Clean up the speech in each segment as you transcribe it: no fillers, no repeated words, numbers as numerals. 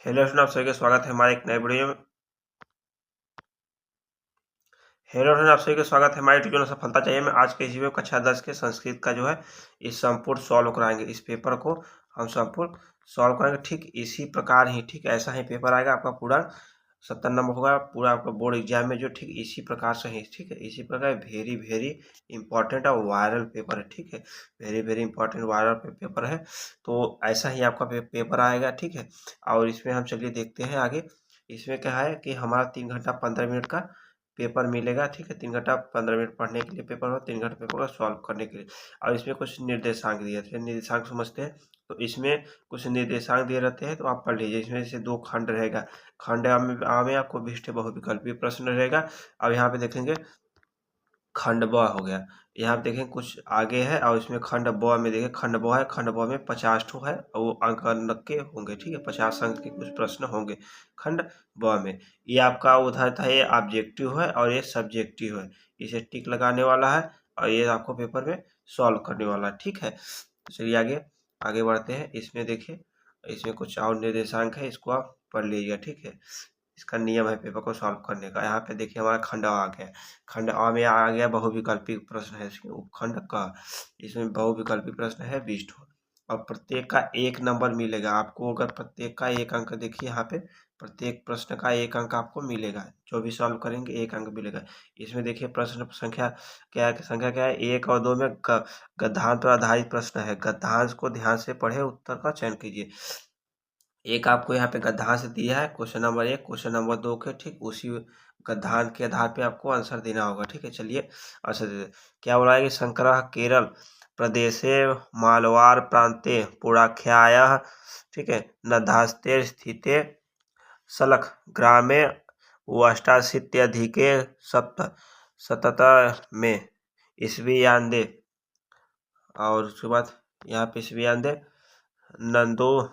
Hello student, आप सभी का स्वागत है हमारे एक नए वीडियो में। हेलो स्टूडेंट, आप सभी का स्वागत है हमारे ट्यूटोरियल सफलता चाहिए में। आज के इस वीडियो कक्षा 10 के संस्कृत का जो है इस संपूर्ण सॉल्व कराएंगे। इस पेपर को हम संपूर्ण सॉल्व कराएंगे। ठीक इसी प्रकार ही, ठीक ऐसा ही पेपर आएगा आपका पूरा 70 नंबर होगा पूरा आपका बोर्ड एग्जाम में, जो ठीक इसी प्रकार से ही, ठीक है इसी प्रकार वेरी वेरी इंपॉर्टेंट और वायरल पेपर है। ठीक है, very very important viral paper है। तो ऐसा ही आपका पेपर आएगा। ठीक है, और इसमें हम चलिए देखते हैं आगे। इसमें क्या है कि हमारा 3 घंटा 15 मिनट का पेपर मिलेगा। ठीक है, 3 घंटा 15 मिनट पढ़ने के लिए पेपर हो, 3 घंटे पेपर को सॉल्व करने के लिए। और इसमें कुछ निर्देशांक दिए थे, निर्देशांक समझते हैं। तो इसमें कुछ निर्देशांक दिए रहते हैं, तो आप पढ़ लीजिए। इसमें से 2 खंड रहेगा। खंड आ में आपको विशिष्ट बहुविकल्पीय प्रश्न रहेगा। अब यहाँ पे देखेंगे खंड ब हो गया। यहाँ पे देखें कुछ आगे है, और इसमें खंड ब में देखें, खंड ब है, खंड ब में 50 ठो है और वो अंक के होंगे। ठीक है, 50 अंक के कुछ प्रश्न होंगे खंड ब में। ये आपका उधर था, ये ऑब्जेक्टिव है और ये सब्जेक्टिव है। इसे टिक लगाने वाला है और ये आपको पेपर में सॉल्व करने वाला है। ठीक है, तो चलिए आगे आगे बढ़ते हैं। इसमें देखिए, इसमें कुछ और निर्देशांक है, इसको आप पढ़ लीजिएगा। ठीक है, इसका नियम है पेपर को सॉल्व करने का। यहाँ पे देखिए हमारा खंड आ गया। खंड आ में आ गया बहुविकल्पी प्रश्न है, इसके उपखंड का। इसमें बहुविकल्पी प्रश्न है 20 ठो, और प्रत्येक का 1 नंबर मिलेगा आपको। अगर प्रत्येक का 1 अंक, देखिए यहाँ पे प्रत्येक प्रश्न का 1 अंक आपको मिलेगा। जो भी सॉल्व करेंगे 1 अंक मिलेगा। इसमें देखिए प्रश्न संख्या क्या है, संख्या क्या है, 1 और 2 में गद्यांश पर आधारित प्रश्न है। गद्यांश को ध्यान से पढ़े, उत्तर का चयन कीजिए। एक आपको यहाँ पे गद्यांश दिया है, क्वेश्चन नंबर 1, क्वेश्चन नंबर 2 के ठीक उसी गद्यांश के आधार पे आपको आंसर देना होगा। ठीक है, चलिए आंसर दे। क्या बोला है कि शंकरः केरल प्रदेशे मालवार प्रांते पुराख्यायाः, ठीक है, नद्यास्ते स्थिते सलख ग्रामे अष्टाशीत्यधिके सप्तशततमे ईस्वीयान्दे। और उसके बाद यहाँ पे ईस्वीयान्दे नंदो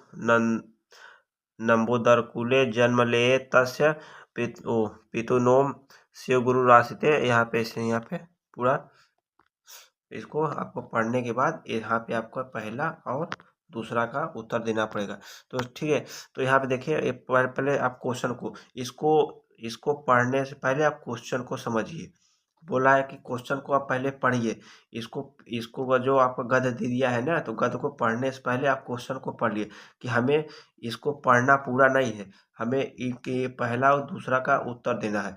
नंबूदरकुले जन्मले तस्य पितुनोम शिवगुरुरासिते। यहाँ पे पूरा इसको आपको पढ़ने के बाद यहाँ पे आपको पहला और दूसरा का उत्तर देना पड़ेगा। तो ठीक है, तो यहाँ पे देखिए पहले आप क्वेश्चन को इसको पढ़ने से पहले आप क्वेश्चन को समझिए। बोला है कि क्वेश्चन को आप पहले पढ़िए। इसको इसको जो आपको गद्य दे दिया है ना, तो गद्य को पढ़ने से पहले आप क्वेश्चन को पढ़ लिए कि हमें इसको पढ़ना पूरा नहीं है, हमें इनके पहला और दूसरा का उत्तर देना है।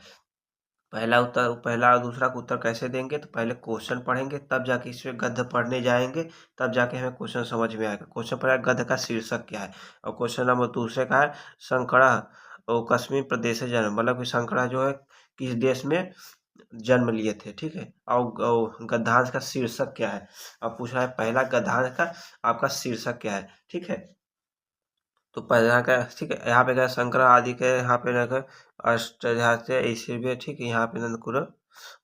पहला और दूसरा का उत्तर कैसे देंगे, तो पहले क्वेश्चन पढ़ेंगे, तब जाके इसमें गद्य पढ़ने जाएंगे, तब जाके हमें क्वेश्चन समझ में आएगा। क्वेश्चन पढ़ा गद्य का शीर्षक क्या है, और क्वेश्चन नंबर दूसरे का है शंकरा और कश्मीर प्रदेश से जन्म, मतलब कि शंकरा जो है किस देश में जन्म लिए थे। ठीक है, और गद्यांश का शीर्षक क्या है। अब पूछा है पहला गद्यांश का आपका शीर्षक क्या है। ठीक है, तो पहला का, ठीक है, यहाँ पे क्या शंकर आदि के, यहाँ पे ना अष्टाध्याय ईसवीं, ठीक है, यहाँ पे नंदकुर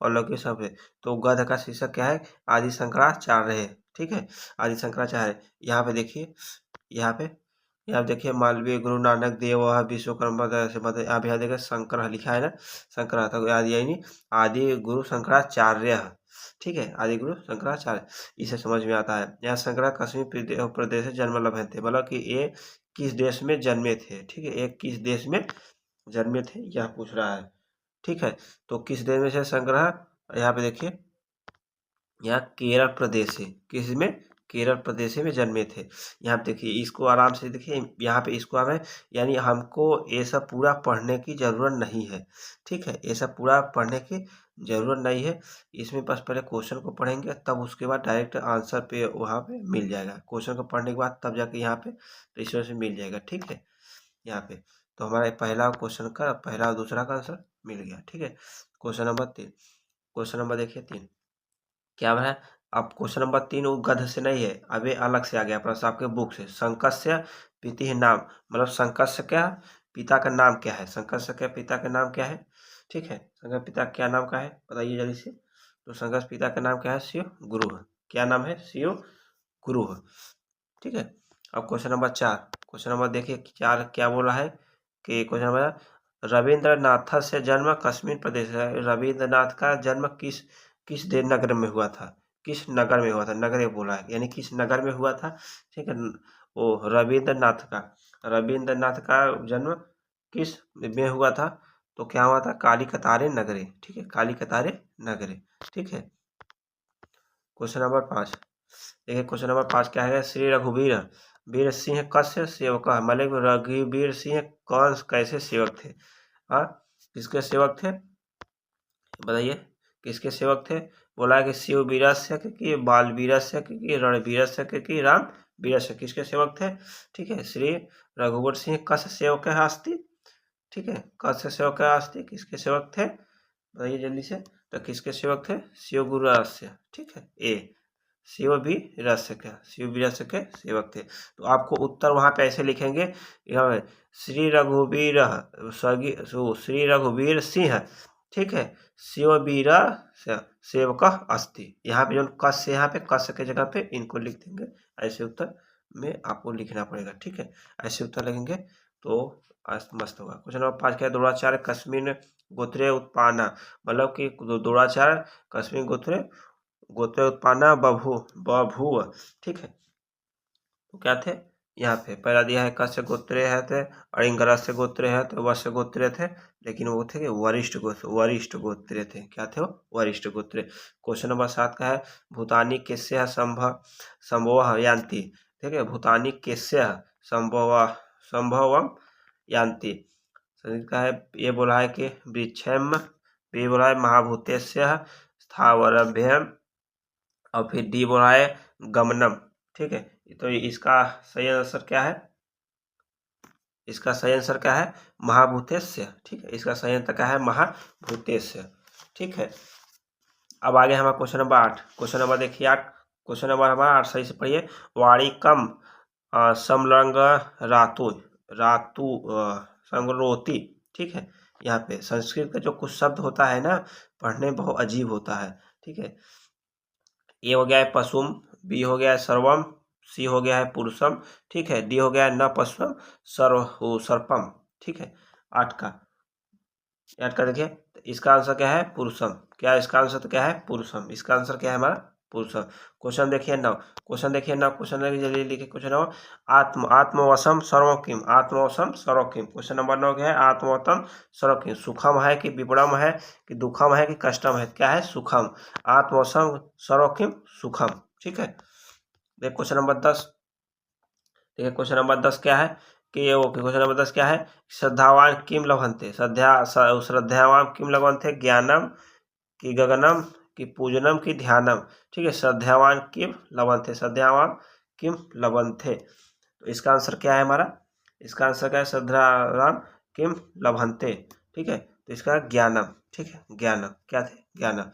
और लौकिक सब है। तो गद्य का शीर्षक क्या है, आदि शंकराचार्य है। ठीक है, आदि शंकराचार्य। यहाँ पे देखिए, यहाँ पे देखिए मालवीय गुरु नानक देव विश्वकर्मा से मतलब आप यहाँ देखिए शंकर लिखा है ना, शंकर तो आदि यानी आदि गुरु शंकराचार्य। ठीक है, आदि गुरु शंकराचार्य, इसे समझ में आता है। यहाँ शंकर कश्मीर प्रदेश से जन्म लभे थे, मतलब कि ये किस देश में जन्मे थे। ठीक है, ये किस देश में जन्मे थे यह पूछ रहा है। ठीक है, तो किस देश में से संग्रह, यहाँ पे देखिए यहाँ केरल प्रदेश है, किस में, केरल प्रदेश में जन्मे थे। यहाँ पे देखिए, इसको आराम से देखिए, यहाँ पे इसको हमें यानी हमको ये सब पूरा पढ़ने की ज़रूरत नहीं है। ठीक है, ये सब पूरा पढ़ने की ज़रूरत नहीं है। इसमें बस पहले क्वेश्चन को पढ़ेंगे, तब उसके बाद डायरेक्ट आंसर पे वहाँ पे मिल जाएगा। क्वेश्चन को पढ़ने के बाद तब जाके यहाँ पे तो इस वजह से मिल जाएगा। ठीक है, यहाँ पे तो हमारा पहला क्वेश्चन का पहला और दूसरा का आंसर मिल गया। ठीक है, क्वेश्चन नंबर 3, क्वेश्चन नंबर देखिए 3 क्या है। अब क्वेश्चन नंबर 3 वो गद्य से नहीं है, अब ये अलग से आ गया प्रश्न आपके बुक से। शंकस्य पिति नाम, मतलब शंकस्य क्या पिता का नाम क्या है, शंकस्य के पिता का नाम क्या है। ठीक है, शंकर पिता क्या नाम का है बताइए जल्दी से। तो शंकर पिता का नाम क्या है, शिव गुरु है। क्या नाम है, शिव गुरु है। ठीक है, अब क्वेश्चन नंबर 4, क्वेश्चन नंबर देखिए 4 क्या बोला है कि क्वेश्चन नंबर रविंद्रनाथ से जन्म कश्मीर प्रदेश है। रविंद्रनाथ का जन्म किस नगर में हुआ था, किस नगर में हुआ था, नगर बोला है यानी किस नगर में हुआ था। ठीक है, वो रविंद्रनाथ का रविंद्रनाथ का जन्म किस में हुआ था? तो क्या हुआ था? काली कतारे नगरे, ठीक है, काली कतारे नगरे, ठीक है। क्वेश्चन नंबर 5 देखिए, क्वेश्चन नंबर 5 क्या है? श्री रघुवीर वीर सिंह कस्य सेवक, मतलब रघुवीर सिंह कौन कैसे सेवक थे? हाँ, किसके सेवक थे बताइए? किसके सेवक थे? बोला कि शिव वीरस्य कि बाल वीरस्य कि रणवीरस्य कि राम वीरस्य, किसके सेवक थे? ठीक है, श्री रघुवर सिंह कस्य सेवक है अस्ति, ठीक है, कस्य सेवक है अस्ति, किसके सेवक थे बताइए जल्दी से? तो किसके सेवक थे? शिव गुरु रहस्य, ठीक है, ए शिव भी रस्य के, शिव भी रस्य के सेवक थे। तो आपको उत्तर वहां पे ऐसे लिखेंगे, यहाँ श्री रघुवीर श्री रघुवीर सिंह, ठीक है, शिववीर सेवक अस्ति, यहाँ पे जो कस्य, यहाँ पे कस्य के जगह पे इनको लिख देंगे, ऐसे उत्तर में आपको लिखना पड़ेगा, ठीक है, ऐसे उत्तर लिखेंगे तो मस्त होगा। क्वेश्चन नंबर 5 क्या है? द्रोणाचार्य कस्मिन गोत्रे उत्पाना, मतलब कि द्रोणाचार्य कस्मिन गोत्र उत्पाना बभूव, ठीक है, तो क्या थे? यहाँ पे पहला दिया है कस्य गोत्रे है थे, और इंगरस्य गोत्रे है तो वश्य गोत्रे थे, लेकिन वो थे कि वरिष्ठ गोत्रे थे, क्या थे वो? वरिष्ठ गोत्रे। क्वेश्चन नंबर 7 का है भूतानी किससे संभव यान्ति, ठीक है, भूतानी किससे संभव यान्ति, का है ये बोला है कि वृक्षम, ये बोला है महाभूतेस्य स्थावरभ्यम, और फिर डी बोला है गमनम, ठीक है। तो इसका सही आंसर क्या है? इसका सही आंसर क्या है? महाभूतेस्य, ठीक है, इसका सही आंसर क्या है? महाभूतेस्य, ठीक है। अब आगे हमारा क्वेश्चन नंबर 8, क्वेश्चन नंबर देखिए 8, क्वेश्चन नंबर हमारा 8 सही से पढ़िए। वाणिकम समलंग रातु रातु संगरोती, ठीक है। यहाँ पे संस्कृत का जो कुछ शब्द होता है ना, पढ़ने में बहुत अजीब होता है, ठीक है। ए हो गया है पशुम, बी हो गया है सर्वम, सी हो गया है पुरुषम, ठीक है, डी हो गया है न पशुम सर्पम, ठीक है। 8 का देखिए, तो इसका आंसर क्या है? पुरुषम, क्या इसका आंसर तो क्या है? पुरुषम, इसका आंसर क्या है हमारा? पुरुषम। क्वेश्चन देखिए 9, क्वेश्चन देखिए 9, क्वेश्चन देखिए जल्दी लिखिए। क्वेश्चन 9 आत्मवशम सर्वकिम, आत्मवशम सर्वकिम, क्वेश्चन नंबर 9 क्या है? आत्मवतम सर्वकिम, सुखम है कि विपणम है कि दुखम है कि कष्टम है? क्या है? सुखम, आत्मवशम सर्वकिम सुखम, ठीक है। देख क्वेश्चन नंबर 10, देखिए क्वेश्चन नंबर 10 क्या है कि ओके, क्वेश्चन नंबर 10 क्या है? श्रद्धावान किम लभन्ते, श्रद्धावान किम लभन्ते, ज्ञानम कि गगनम कि पूजनम कि ध्यानम, ठीक है, श्रद्धावान किम लभन्ते, श्रद्धावान किम लभन्ते, तो इसका आंसर क्या है हमारा? इसका आंसर क्या है? श्रद्धावान किम लभन्ते, ठीक है, तो इसका ज्ञानम, ठीक है, ज्ञानम, क्या थे? ज्ञानम।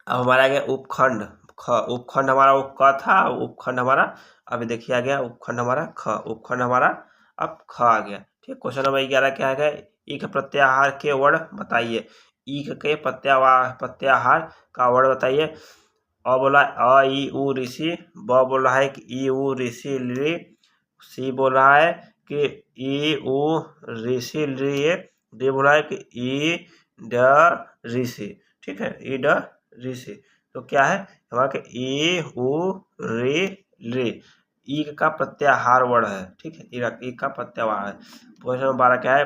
अब हमारा आ गया उपखंड ख, उपखंड हमारा वो क था, उपखंड हमारा अभी देखिए आ गया उपखंड हमारा ख, उपखंड हमारा अब ख आ गया, ठीक। क्वेश्चन नंबर 11 क्या है? ईक प्रत्याहार के वर्ण बताइए, ईक के प्रत्याहार का वर्ण बताइए। अ बोला अ ई उ ऋषि, ब बोल रहा है कि ई उ ऋषि ली, सी बोल रहा है कि ई उ ऋषि लिए, डी बोल रहा है कि ई ड ऋषि, ठीक है, ई ड ऋषि, तो क्या है हमारा के ई उ रे रे, ई का प्रत्याहार वर्ण है, ठीक है, ई का प्रत्याहार है। क्वेश्चन नंबर 12 क्या है?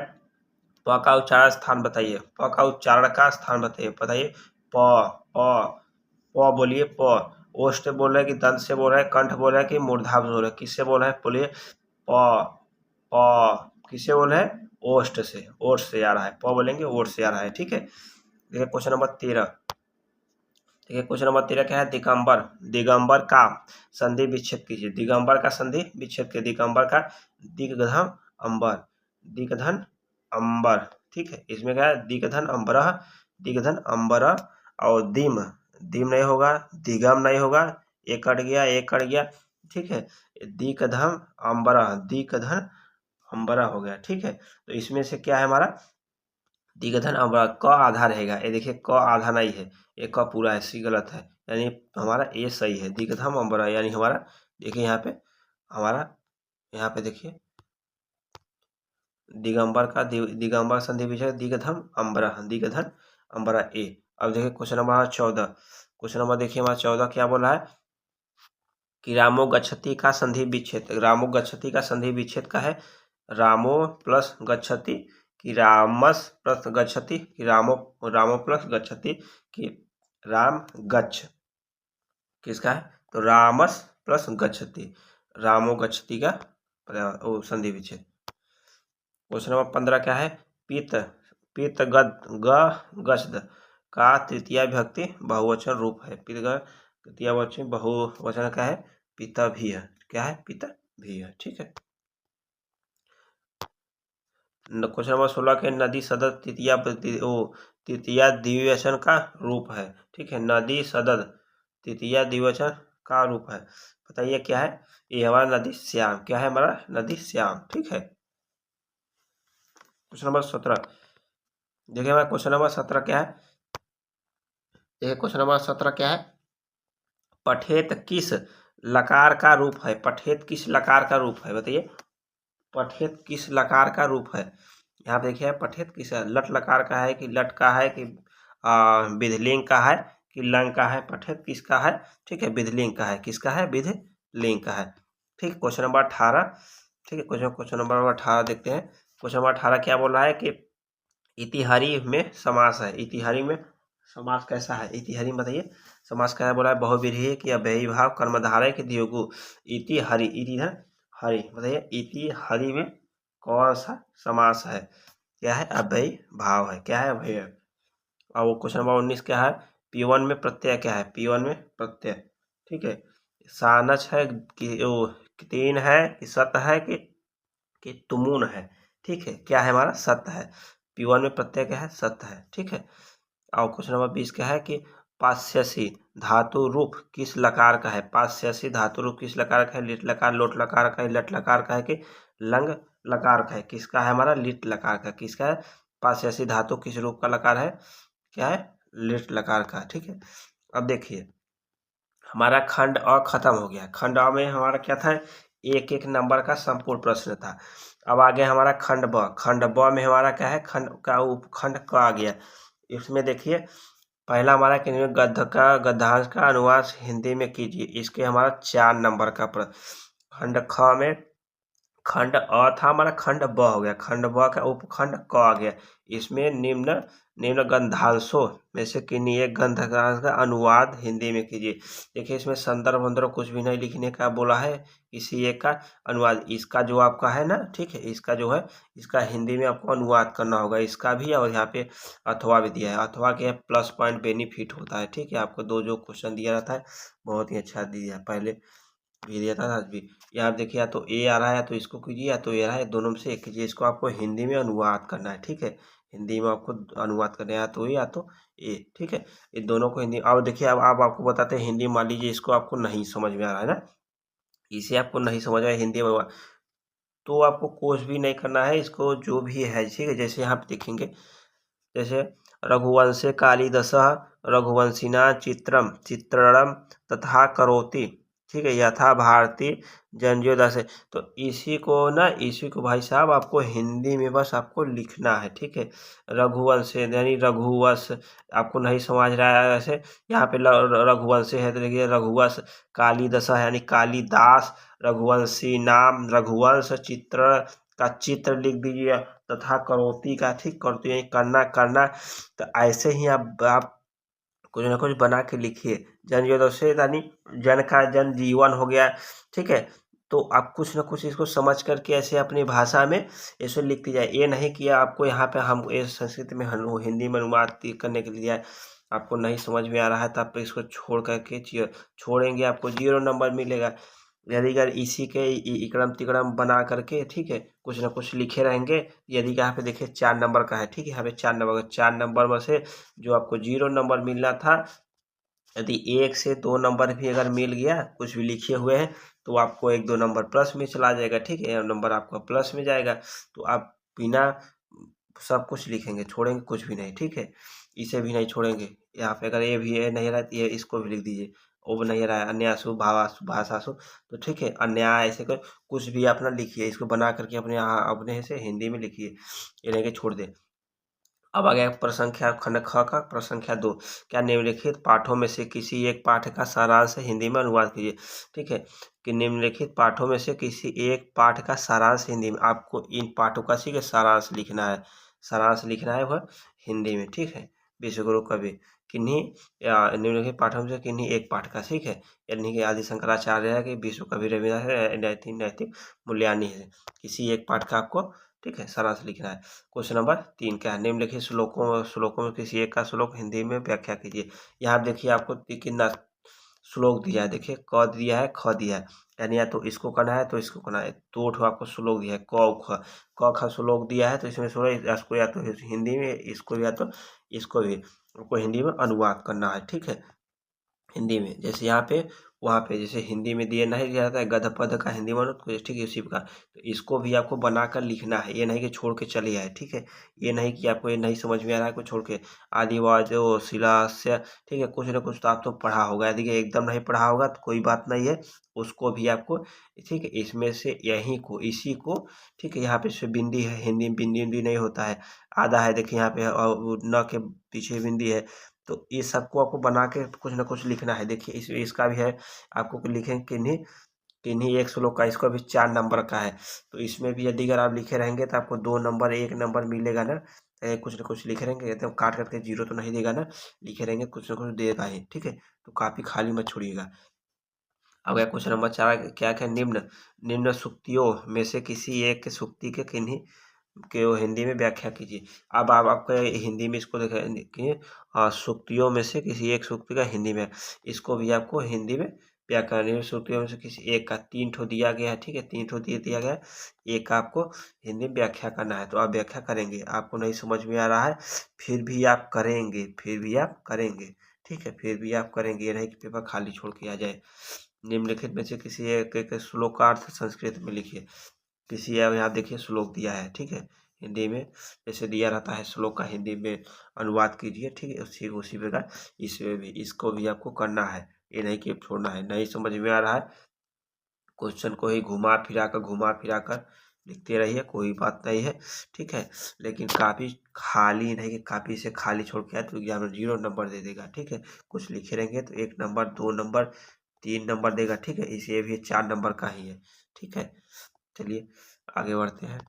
प का उच्चारण स्थान बताइए, प का उच्चारण का स्थान बताइए, प प प बोलिए, प ओष्ठ बोल रहे हैं कि दंत से बोल रहे हैं, कंठ बोल रहे हैं कि मूर्धाभ बोल रहे हैं, किससे बोल रहे हैं बोलिए? प प किससे बोल रहे हैं? ओष्ठ से, ओष्ठ से आ रहा है, प बोलेंगे ओष्ठ से आ रहा है, ठीक है। देखिए क्वेश्चन नंबर 13, देखिए क्वेश्चन नंबर 13 क्या है? दिगंबर, दिगंबर का संधि विच्छेद कीजिए, दिगंबर का संधि विच्छेद कीजिए, दिगंबर का दिग्धम अंबर, दिग्धन अंबर, ठीक है, इसमें क्या है? दिग्धन अंबर, दिग्धन अंबर, और दिम, दिम नहीं होगा, दिगम नहीं होगा, एक कट गया, एक कट गया, ठीक है, दिग्धम अंबर, दिग्धन अंबर हो गया, ठीक है। तो इसमें से क्या है हमारा? दिग्धन अमरा, क आधा रहेगा, ये देखिए क आधा नहीं है, ये क पूरा है, सी गलत है, यानी हमारा ये सही है, दिग्धम अम्बरा, यानी हमारा देखिए यहाँ पे हमारा, यहाँ पे देखिए दिगंबर का दिगंबर संधि विच्छेद दिग्धम अम्बरा, दिग्धन अम्बरा ए। अब देखिए क्वेश्चन नंबर 14, क्वेश्चन नंबर देखिए हमारा 14 क्या बोला है कि रामो गच्छति का संधि विच्छेद, रामो गच्छति का संधि विच्छेद का है रामो प्लस गच्छति कि रामस प्लस गच्छति कि रामो प्लस गच्छति कि राम गच्छ, किसका है तो रामस प्लस गच्छति, रामो गच्छति का संधि विच्छेद। क्वेश्चन नंबर 15 क्या है, पित पित गस्द का तृतीय विभक्ति बहुवचन रूप है, पित तृतीय वचन बहुवचन क्या है पिता भी है, क्या है पिता भी है, ठीक है। क्वेश्चन नंबर 16 के नदी सदर तृतीय द्विवचन का रूप है, ठीक है, नदी सदर तृतीय द्विवचन का रूप है, बताइए क्या है, ये हमारा नदी श्याम, क्या है हमारा नदी श्याम, ठीक है। क्वेश्चन नंबर 17 देखिए हमारा क्वेश्चन नंबर 17 क्या है, देखिए क्वेश्चन नंबर 17 क्या है, पठेत किस लकार का रूप है, पठेत किस लकार का रूप है, बताइए पठेत किस लकार का रूप है। यहाँ पे देखिए पठेत किस लट लकार का है कि लट का है कि विधिलिंग का है कि लंग का है, पठेत किसका है, ठीक है विधिलिंग का है, किसका है विधिलिंग का है, ठीक है। क्वेश्चन नंबर 18, ठीक है, क्वेश्चन नंबर 18 देखते हैं। क्वेश्चन नंबर 18 क्या बोल रहा है कि इतिहारी में समास है, इतिहारी में समास कैसा है, इतिहारी में बताइए समास क्या है, बोला है बहुव्रीहि कि अव्ययी भाव कर्मधारय के दियोगु, इतिहारी इधर हरि, बताइए इतिहारी में कौन सा समास है, क्या है अव्ययी भाव है, क्या है अव्यय। और वो क्वेश्चन नंबर 19 क्या है, P1 में प्रत्यय क्या है, P1 में प्रत्यय, ठीक है, सानच है कि तीन है कि सत है कि तुमुन है, ठीक है, क्या है हमारा सत्य है, P1 में प्रत्यय क्या है सत्य है, ठीक है। और क्वेश्चन नंबर 20 क्या है कि पास्यसी धातु रूप किस लकार का है, पास्यसी धातु रूप किस लकार का है, लिट लकार लोट लकार का है, लट लकार का है कि लंग लकार का है, किसका है हमारा लिट लकार का, किसका है पास्यसी धातु किस रूप का लकार है, क्या है लिट लकार का, ठीक है। अब देखिए हमारा खंड अ खत्म हो गया, खंड अ में हमारा क्या था एक एक नंबर का संपूर्ण प्रश्न था। अब आगे हमारा खंड ब में हमारा क्या है खंड का उपखंड क आ गया। इसमें देखिए पहला हमारा गद्य का गद्यांश का अनुवाद हिंदी में कीजिए, इसके हमारा 4 नंबर का खंड ख में खंड अ था हमारा खंड ब हो गया, खंड ब का उपखंड क आ गया। इसमें निम्न गंधांशों में से किन्हीं एक गंधांश का अनुवाद हिंदी में कीजिए। देखिए इसमें संदर्भ वंदर्भ कुछ भी नहीं लिखने का बोला है, किसी एक का अनुवाद, इसका जो आपका है ना, ठीक है, इसका जो है इसका हिंदी में आपको अनुवाद करना होगा, इसका भी, और यहाँ पे अथवा भी दिया है, अथवा के प्लस पॉइंट बेनिफिट होता है, ठीक है। आपको दो जो क्वेश्चन दिया रहता है बहुत ही अच्छा दिया है, पहले भी दिया था आज भी। यहाँ देखिए या तो ए आ रहा है या तो इसको कीजिए, या तो ए आ रहा है, दोनों में से एक कीजिए, इसको आपको हिंदी में अनुवाद करना है, ठीक है, हिंदी में आपको अनुवाद करना है, या तो ए या तो ए, ठीक है, इन दोनों को हिंदी। अब देखिए अब आपको बताते हैं हिंदी, मान लीजिए इसको आपको नहीं समझ में आ रहा है ना, इसे आपको नहीं समझ में हिंदी में, तो आपको कुछ भी नहीं करना है, इसको जो भी है, ठीक है, जैसे यहाँ पे देखेंगे, जैसे रघुवंशे कालिदासः रघुवंशिना चित्रणम तथा करोति, ठीक है, यथा भारती जन्योदास है। तो इसी को भाई साहब आपको हिंदी में बस आपको लिखना है, ठीक है, रघुवंश यानी रघुवंश आपको नहीं समझ रहा है ऐसे, यहाँ पे रघुवंश है तो देखिए रघुवंश, कालिदास यानी कालिदास, रघुवंशी नाम रघुवंश, चित्र का चित्र लिख दीजिए, तथा करोती का, ठीक, करोती यानी करना। तो ऐसे ही आप कुछ ना कुछ बना के लिखिए। जन यानी जन का जन जीवन हो गया, ठीक है, तो आप कुछ ना कुछ इसको समझ करके ऐसे अपनी भाषा में ऐसे लिखते जाए। ये नहीं कि आपको यहाँ पे हम ये संस्कृत में हिंदी में अनुवाद करने के लिए आपको नहीं समझ में आ रहा है तो आप इसको छोड़ करके छोड़ेंगे, आपको 0 नंबर मिलेगा। यदि अगर इसी के इकड़म तिकड़म बना करके, ठीक है, कुछ ना कुछ लिखे रहेंगे, यदि यहाँ पे देखिए 4 नंबर का है, ठीक है, यहाँ पे 4 नंबर में से जो आपको 0 नंबर मिलना था, यदि 1 से 2 नंबर भी अगर मिल गया कुछ भी लिखे हुए हैं तो आपको 1-2 नंबर प्लस में चला जाएगा, ठीक है, नंबर आपका प्लस में जाएगा। तो आप बिना सब कुछ लिखेंगे, छोड़ेंगे कुछ भी नहीं, ठीक है, इसे भी नहीं छोड़ेंगे। यहाँ पे अगर ये भी है नहीं रहती है इसको भी लिख दीजिए, वो नहीं रहा है अन्यासु भाषासु, तो ठीक है, अन्याय ऐसे कर कुछ भी अपना लिखिए, इसको बना करके अपने यहाँ अपने से हिंदी में लिखिए, ये नहीं कि छोड़ दे। अब आ गया प्रश्न संख्या खंड ख का प्रश्न संख्या 2। क्या निम्नलिखित पाठों में से किसी एक पाठ का सारांश हिंदी में अनुवाद कीजिए। ठीक है, कि निम्नलिखित पाठों में से किसी एक पाठ का सारांश हिंदी में, आपको इन पाठों का सी सारांश लिखना है, सारांश लिखना है वह हिंदी में। ठीक है, विश्वगुरु कवि किन्हीं निम्नलिखित पाठों में से किन्हीं एक पाठ का, ठीक है, यानी कि आदि शंकराचार्य है कि विश्व कवि रविदास है, नैतिक नैतिक मूल्यानी है, किसी एक पाठ का आपको, ठीक है, सारांश लिखना है। क्वेश्चन नंबर 3 क्या है, निम्नलिखित श्लोकों में किसी एक का श्लोक हिंदी में व्याख्या कीजिए। यहाँ देखिए आपको कितना श्लोक दिया है, देखिए क दिया है, ख दिया है, यानी या तो इसको करना है तो इसको करना है, दो ठो आपको श्लोक दिया है, क ख श्लोक दिया है, तो इसमें इसको या तो हिंदी में, इसको या तो इसको भी आपको हिंदी में अनुवाद करना है। ठीक है, हिंदी में, जैसे यहाँ पे वहाँ पे जैसे हिंदी में दिए नहीं दिया जाता है गद्य पद्य का हिंदी में अनुवाद, ठीक है, उसी प्रकार तो इसको भी आपको बनाकर लिखना है, ये नहीं कि छोड़ के चले आए। ठीक है, ये नहीं कि आपको ये नहीं समझ में आ रहा है, कुछ छोड़ के आदिवाजो शिलास्य, ठीक है, कुछ ना कुछ तो आप तो पढ़ा होगा, यदि एकदम नहीं पढ़ा होगा तो कोई बात नहीं है, उसको भी आपको, ठीक है, इसमें से यहीं को, इसी को, ठीक है, यहाँ पे से बिंदी है, हिंदी में बिंदी बिंदी नहीं होता है, आधा है, देखिए यहाँ पे न के पीछे बिंदी है, तो ये सबको आपको बना के कुछ ना कुछ लिखना है। देखिए इसका भी है, आपको लिखें किन्हीं किन्हीं एक श्लोक का, इसको भी 4 नंबर का है, तो इसमें भी यदि अगर आप लिखे रहेंगे तो आपको 2 नंबर 1 नंबर मिलेगा ना, कुछ ना कुछ लिखे रहेंगे, एकदम काट करके जीरो तो नहीं देगा ना, लिखे रहेंगे कुछ ना कुछ देगा ही। ठीक है, तो काफी खाली मत छोड़िएगा। अब गया क्वेश्चन नंबर 4, क्या क्या निम्न निम्न सूक्तियों में से किसी एक सूक्ति के किन्हीं के वो हिंदी में व्याख्या कीजिए। अब आप आपका हिंदी में इसको देखिए, सूक्तियों में से किसी एक सूक्ति का हिंदी में, इसको भी आपको हिंदी में व्याकरण, सूक्तियों में से किसी एक का 3 ठो दिया गया है। ठीक है, 3 ठो दिया गया है, एक का आपको हिंदी में व्याख्या करना है, तो आप व्याख्या करेंगे, आपको नहीं समझ में आ रहा है फिर भी आप करेंगे, फिर भी आप करेंगे। ठीक है, फिर भी आप करेंगे, ये नहीं कि पेपर खाली छोड़ के आ जाए। निम्नलिखित में से किसी एक श्लोकार्थ संस्कृत में लिखिए। किसी अब यहाँ देखिए श्लोक दिया है, ठीक है, हिंदी में जैसे दिया रहता है श्लोक का हिंदी में अनुवाद कीजिए। ठीक है, उसी प्रकार इसमें भी, इसको भी आपको करना है, ये नहीं कि छोड़ना है। नहीं समझ में आ रहा है, क्वेश्चन को ही घुमा फिरा कर लिखते रहिए, कोई बात नहीं है। ठीक है, लेकिन काफ़ी खाली नहीं कि काफ़ी से खाली छोड़ के आए तो एग्जाम में 0 नंबर दे देगा। ठीक है, कुछ लिखे रहेंगे तो 1 नंबर 2 नंबर 3 नंबर देगा। ठीक है, इसे भी 4 नंबर का ही है। ठीक है, चलिए आगे बढ़ते हैं।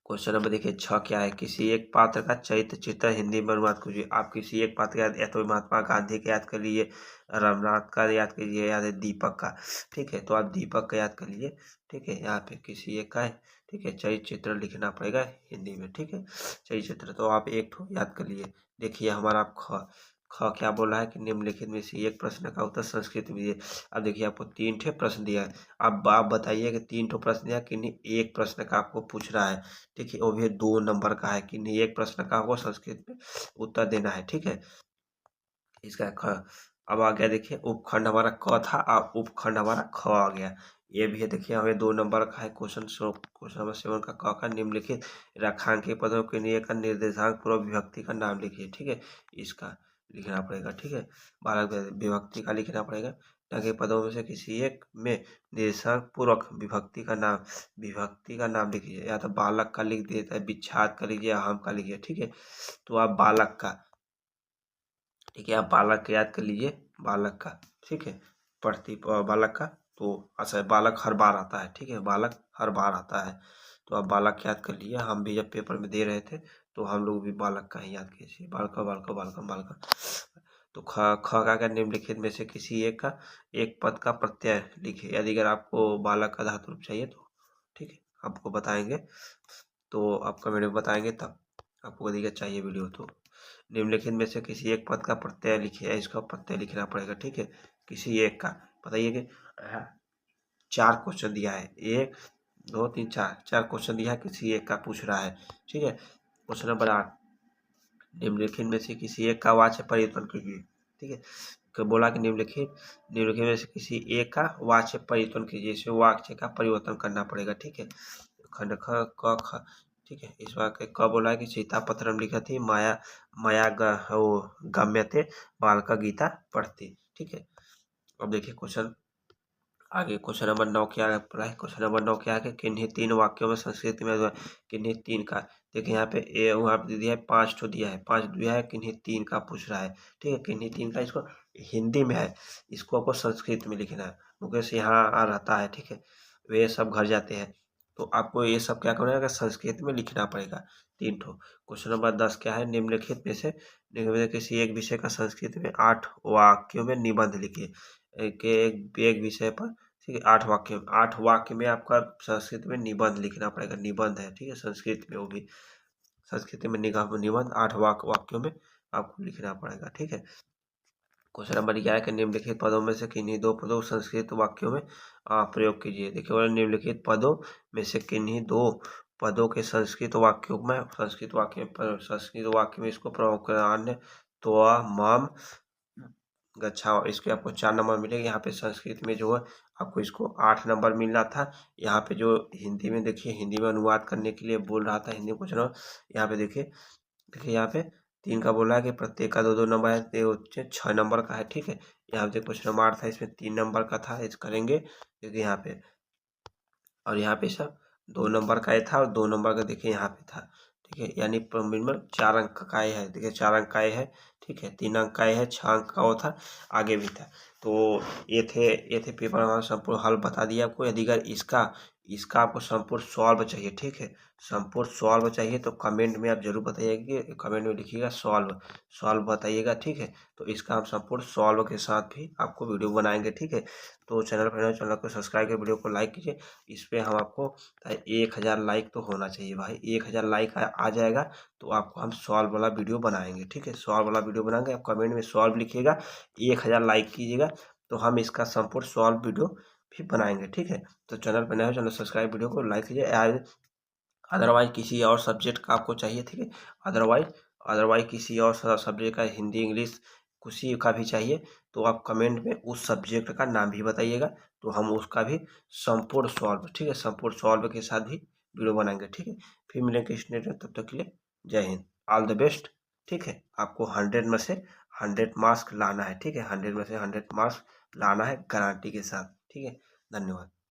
क्वेश्चन नंबर देखिए 6 क्या है, किसी एक पात्र का चरित्र चित्र हिंदी में अनुवाद कीजिए। आप किसी एक पात्र का या तो महात्मा गांधी का याद कर लीजिए, रमनाथ का याद कीजिए, या दीपक का। ठीक है, तो आप दीपक का याद कर लीजिए। ठीक है, यहाँ पे किसी एक का है, ठीक है, चरित्र चित्र लिखना पड़ेगा हिंदी में। ठीक है, चरित्र चित्र तो आप एक ठो याद कर लिए। देखिए हमारा ख ख क्या बोला है कि निम्नलिखित में से एक प्रश्न का उत्तर संस्कृत में दिए। अब देखिए आपको 3 ठे प्रश्न दिया है, अब आप बताइए कि 3 ठो प्रश्न दिया कि नहीं, एक प्रश्न का आपको पूछ रहा है। ठीक है, वो भी 2 नंबर का है कि नहीं, एक प्रश्न का आपको संस्कृत में उत्तर देना है। ठीक है, इसका ख। अब आ गया देखिए उपखंड हमारा क था, और उपखंड हमारा ख आ गया। ये भी है, देखिए हमें 2 नंबर का है क्वेश्चन नंबर 7 का क का निम्नलिखित रेखांकित पदों के लिए का निर्देशांक पूर्व विभक्ति का नाम लिखिए। ठीक है, इसका लिखना पड़ेगा। ठीक है, बालक विभक्ति का लिखना पड़ेगा, ताकि पदों में से किसी एक में निर्देशांक पूर्वक विभक्ति का नाम लिखिए, या तो बालक का लिख देता है, बिच्छाद का लिखिए, हम का लिखिए। ठीक है, तो आप बालक का, ठीक है, आप बालक याद कर लीजिए, बालक का। ठीक है, बालक का, तो अच्छा बालक हर बार आता है। ठीक है, बालक हर बार आता है, तो आप बालक याद कर लीजिए। हम भी जब पेपर में दे रहे थे तो हम लोग भी बालक का ही याद किए थे, बालका बालका बालका बालका। तो ख ख का निम्नलिखित में से किसी एक का एक पद का प्रत्यय लिखिए, यदि अगर आपको बालक का धातु रूप चाहिए तो। ठीक है, आपको बताएंगे, तो आप कमेंट में बताएंगे, तब आपको यदि चाहिए वीडियो तो। निम्नलिखित में से किसी एक पद का प्रत्यय लिखिए, इसका प्रत्यय लिखना पड़ेगा। ठीक है, किसी एक का, बताइए कि 4 क्वेश्चन दिया है, 1 2 3 4 क्वेश्चन दिया है, किसी एक का पूछ रहा है। ठीक है, क्वेश्चन नंबर 8, निम्नलिखित में से किसी एक का वाच्य परिवर्तन कीजिए। ठीक है, तो बोला कि निम्नलिखित में से किसी एक का वाच्य परिवर्तन कीजिए, इसमें वाच्य का परिवर्तन करना पड़ेगा। ठीक है, खंड ख क ख। ठीक है, इस बार क बोला है कि सीतापत्रम लिखति माया माया गम्यते बालका गीता पढ़ती। ठीक है, अब देखिए क्वेश्चन आगे क्वेश्चन नंबर 9 क्या है पूरा है। क्वेश्चन नंबर 9 क्या है कि किन्हीं 3 वाक्यों में संस्कृत में किन्हीं 3 का, देखिए यहाँ पे वहाँ पे दिया है 5 ठो दिया है, 5 दिया है, किन्हीं 3 का पूछ रहा है। ठीक है, किन्हीं 3 का इसको हिंदी में है, इसको आपको संस्कृत में लिखना है। मुकेश यहाँ रहता है, ठीक है, वे सब घर जाते हैं, तो आपको ये सब क्या करना है, संस्कृत में लिखना पड़ेगा 3 ठो। क्वेश्चन नंबर 10 क्या है, निम्नलिखित में से किसी एक विषय का संस्कृत में 8 वाक्यों में निबंध लिखिए। एक विषय पर, ठीक है, 8 वाक्य में आपका संस्कृत में निबंध लिखना पड़ेगा। निबंध है, ठीक है, संस्कृत में, वो भी संस्कृत में निबंध 8 वाक्यों में आपको लिखना पड़ेगा। ठीक है, क्वेश्चन नंबर 11 के निम्नलिखित पदों में से किन्हीं 2 पदों को संस्कृत वाक्यों में प्रयोग कीजिए। देखिए बोले निम्नलिखित पदों में से किन्हीं 2 पदों के संस्कृत वाक्य में इसको प्रयोग करना। अन्य तो माम गच्छा, इसके आपको 4 नंबर मिलेगा। यहाँ पे संस्कृत में जो है आपको इसको 8 नंबर मिलना था। यहाँ पे जो हिंदी में देखिए, हिंदी में अनुवाद करने के लिए बोल रहा था, हिंदी में क्वेश्चन यहाँ पे देखिए यहाँ पे 3 का बोला है कि प्रत्येक का 2-2 नंबर है, तो 6 नंबर का है। ठीक है, यहाँ पे क्वेश्चन नंबर 8 था, इसमें 3 नंबर का था, इस करेंगे क्योंकि यहाँ पे, और यहाँ पे सब 2 नंबर का ये था और 2 नंबर का देखिए यहाँ पे था। ठीक है, यानी मिनिमम 4 अंक का ये है। देखिए 4 अंक का ये है, ठीक है, 3 अंक का ये है, 6 अंक का वो था, आगे भी था। तो ये थे पेपर हमारा संपूर्ण हल बता दिया आपको। यदि अगर इसका आपको संपूर्ण सॉल्व चाहिए, ठीक है, संपूर्ण सॉल्व चाहिए तो कमेंट में आप जरूर बताइएगा, कि कमेंट में लिखिएगा सॉल्व बताइएगा। ठीक है, तो इसका हम संपूर्ण सॉल्व के साथ भी आपको वीडियो बनाएंगे। ठीक है, तो चैनल को सब्सक्राइब कर वीडियो को लाइक कीजिए। इस पर हम आपको 1000 लाइक तो होना चाहिए भाई, 1000 लाइक आ जाएगा तो आपको हम सॉल्व वाला वीडियो बनाएंगे। ठीक है, सॉल्व वाला वीडियो बनाएंगे, आप कमेंट में सॉल्व लिखिएगा, 1000 लाइक कीजिएगा तो हम इसका संपूर्ण सॉल्व वीडियो भी बनाएंगे। ठीक है, तो चैनल पर नए हो, चैनल सब्सक्राइब, वीडियो को लाइक कीजिए। अदरवाइज किसी और सब्जेक्ट का आपको चाहिए, ठीक है, अदरवाइज किसी और सब्जेक्ट का, हिंदी इंग्लिश किसी का भी चाहिए तो आप कमेंट में उस सब्जेक्ट का नाम भी बताइएगा, तो हम उसका भी संपूर्ण सॉल्व, ठीक है, संपूर्ण सॉल्व के साथ भी वीडियो बनाएंगे। ठीक है, फिर मिलेंगे स्टूडेंट, तब तक के लिए जय हिंद, ऑल द बेस्ट। ठीक है, आपको 100 में से 100 मार्क्स लाना है। ठीक है, 100 में से 100 मार्क्स लाना है गारंटी के साथ। ठीक है, धन्यवाद।